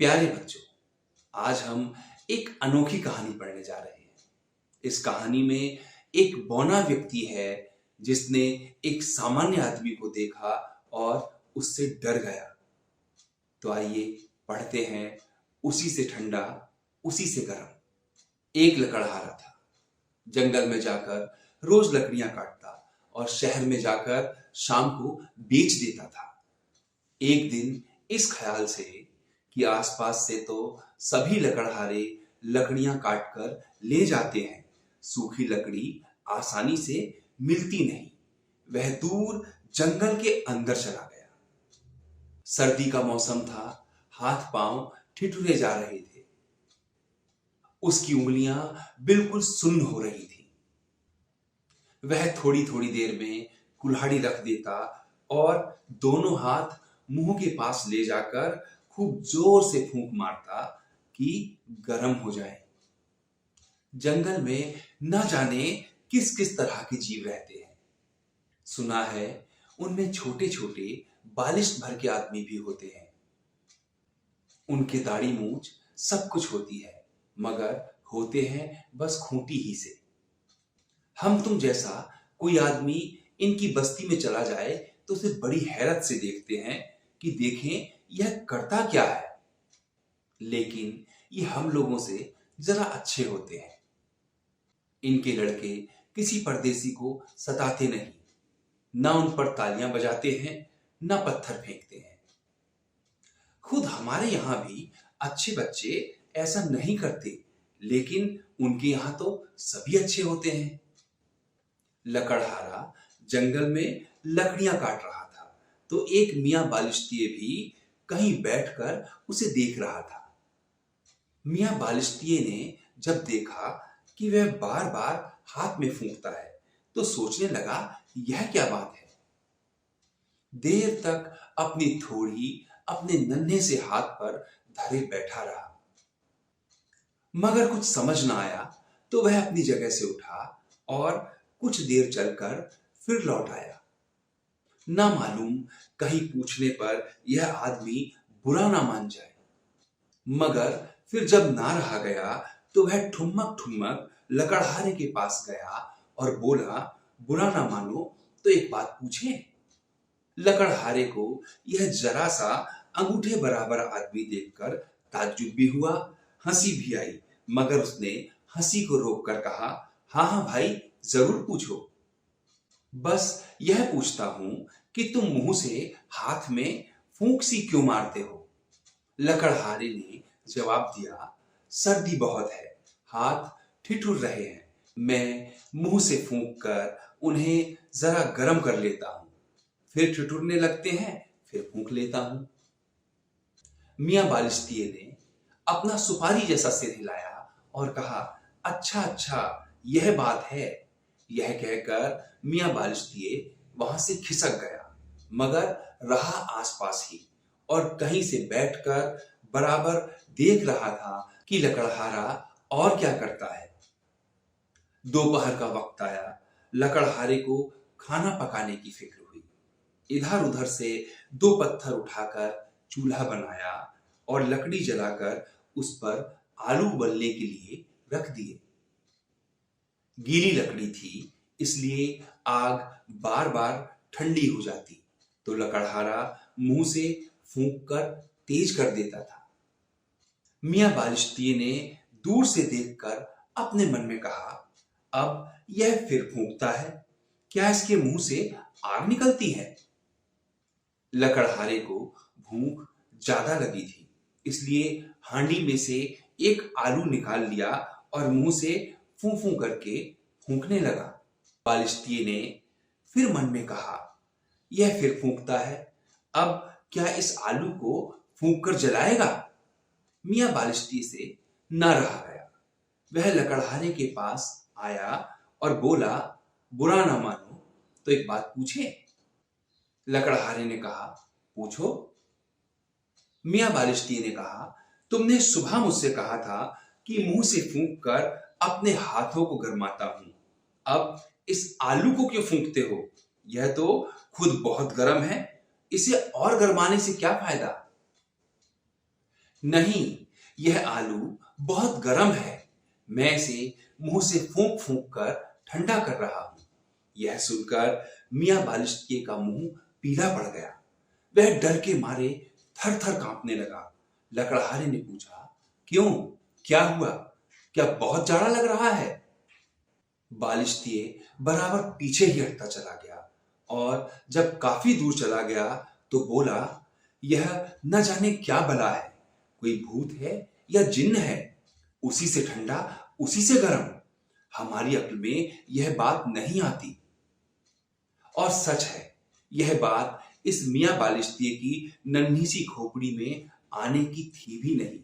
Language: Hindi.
प्यारे बच्चों, आज हम एक अनोखी कहानी पढ़ने जा रहे हैं। इस कहानी में एक बौना व्यक्ति है जिसने एक सामान्य आदमी को देखा और उससे डर गया। तो आइए पढ़ते हैं। उसी से ठंडा, उसी से गर्म। एक लकड़हारा था। जंगल में जाकर रोज लकड़ियां काटता और शहर में जाकर शाम को बेच देता था। एक दिन इस ख्याल से कि आसपास से तो सभी लकड़हारे लकड़ियां काटकर ले जाते हैं, सूखी लकड़ी आसानी से मिलती नहीं, वह दूर जंगल के अंदर चला गया। सर्दी का मौसम था, हाथ पांव ठिठुरे जा रहे थे। उसकी उंगलियां बिल्कुल सुन्न हो रही थी। वह थोड़ी थोड़ी देर में कुल्हाड़ी रख देता और दोनों हाथ मुंह के पास ले जाकर खूब जोर से फूंक मारता कि गर्म हो जाए। जंगल में न जाने किस किस तरह के जीव रहते हैं। सुना है उनमें छोटे छोटे बालिश भर के आदमी भी होते हैं। उनके दाढ़ी मूंछ सब कुछ होती है, मगर होते हैं बस खूंटी ही से। हम तुम जैसा कोई आदमी इनकी बस्ती में चला जाए तो उसे बड़ी हैरत से देखते हैं कि देखें यह करता क्या है। लेकिन ये हम लोगों से जरा अच्छे होते हैं। इनके लड़के किसी परदेसी को सताते नहीं, ना उन पर तालियां बजाते हैं, ना पत्थर फेंकते हैं। खुद हमारे यहां भी अच्छे बच्चे ऐसा नहीं करते, लेकिन उनके यहां तो सभी अच्छे होते हैं। लकड़हारा जंगल में लकड़ियां काट रहा था तो एक मियां बालिश्तिये भी कहीं बैठकर उसे देख रहा था। मियां बालिश्तिये ने जब देखा कि वह बार बार हाथ में फूंकता है तो सोचने लगा, यह क्या बात है। देर तक अपनी थोड़ी अपने नन्हे से हाथ पर धरे बैठा रहा, मगर कुछ समझ ना आया तो वह अपनी जगह से उठा और कुछ देर चलकर फिर लौट आया। ना मालूम कहीं पूछने पर यह आदमी बुरा ना मान जाए। मगर फिर जब ना रहा गया तो वह ठुमक ठुमक लकड़हारे के पास गया और बोला, बुरा ना मानो तो एक बात पूछे। लकड़हारे को यह जरा सा अंगूठे बराबर आदमी देखकर ताज्जुब भी हुआ, हंसी भी आई, मगर उसने हंसी को रोककर कहा, हाँ हाँ भाई, जरूर पूछो। बस यह पूछता हूं कि तुम मुंह से हाथ में फूंक सी क्यों मारते हो। लकड़हारे ने जवाब दिया, सर्दी बहुत है, हाथ ठिठुर रहे हैं, मैं मुंह से फूंक कर उन्हें जरा गर्म कर लेता हूं, फिर ठिठुरने लगते हैं, फिर फूंक लेता हूं। मियां बालिश्तिये ने अपना सुपारी जैसा सिर हिलाया और कहा, अच्छा अच्छा, यह बात है। यह कहकर मियां बालिश्तिये वहां से खिसक गया, मगर रहा आसपास ही और कहीं से बैठकर बराबर देख रहा था कि लकड़हारा और क्या करता है। दोपहर का वक्त आया। लकड़हारे को खाना पकाने की फिक्र हुई। इधर उधर से दो पत्थर उठाकर चूल्हा बनाया और लकड़ी जलाकर उस पर आलू उबलने के लिए रख दिए। गीली लकड़ी थी, इसलिए आग बार बार ठंडी हो जाती तो लकड़हारा मुंह से फूंक कर तेज कर देता था। मियां बालिश्तिये ने दूर से देखकर अपने मन में कहा, अब यह फिर फूंकता है, क्या इसके मुंह से आग निकलती है। लकड़हारे को भूख ज्यादा लगी थी, इसलिए हांडी में से एक आलू निकाल लिया और मुंह से फूं फूं करके फूंकने लगा। बालिश्तिये ने फिर मन में कहा, यह फिर फूंकता है, अब क्या इस आलू को फूंक कर जलाएगा। मियां बालिश्तिये से न रहा गया। वह लकड़हारे के पास आया और बोला, बुरा ना मानो तो एक बात पूछे। लकड़हारे ने कहा, पूछो। मियां बालिश्तिये ने कहा, तुमने सुबह मुझसे कहा था कि मुंह से फूंक कर अपने हाथों को गरमाता हूं, अब इस आलू को क्यों फूंकते हो। यह तो खुद बहुत गर्म है, इसे और गरमाने से क्या फायदा। नहीं, यह आलू बहुत गर्म है। मैं इसे मुंह से फूंक फूंक कर ठंडा कर रहा हूं। यह सुनकर मियां बालिश्तिये का मुंह पीला पड़ गया। वह डर के मारे थर थर कांपने लगा। लकड़हारे ने पूछा, क्यों, क्या हुआ? क्या बहुत जाड़ा लग रहा है? बालिश्तिये बराबर पीछे ही हटता चला गया और जब काफी दूर चला गया तो बोला, यह न जाने क्या बला है। कोई भूत है या जिन्न है? उसी से ठंडा, उसी से गर्म। हमारी अक्ल में यह बात नहीं आती। और सच है, यह बात इस मियां बालिश्तिये की नन्ही सी खोपड़ी में आने की थी भी नहीं।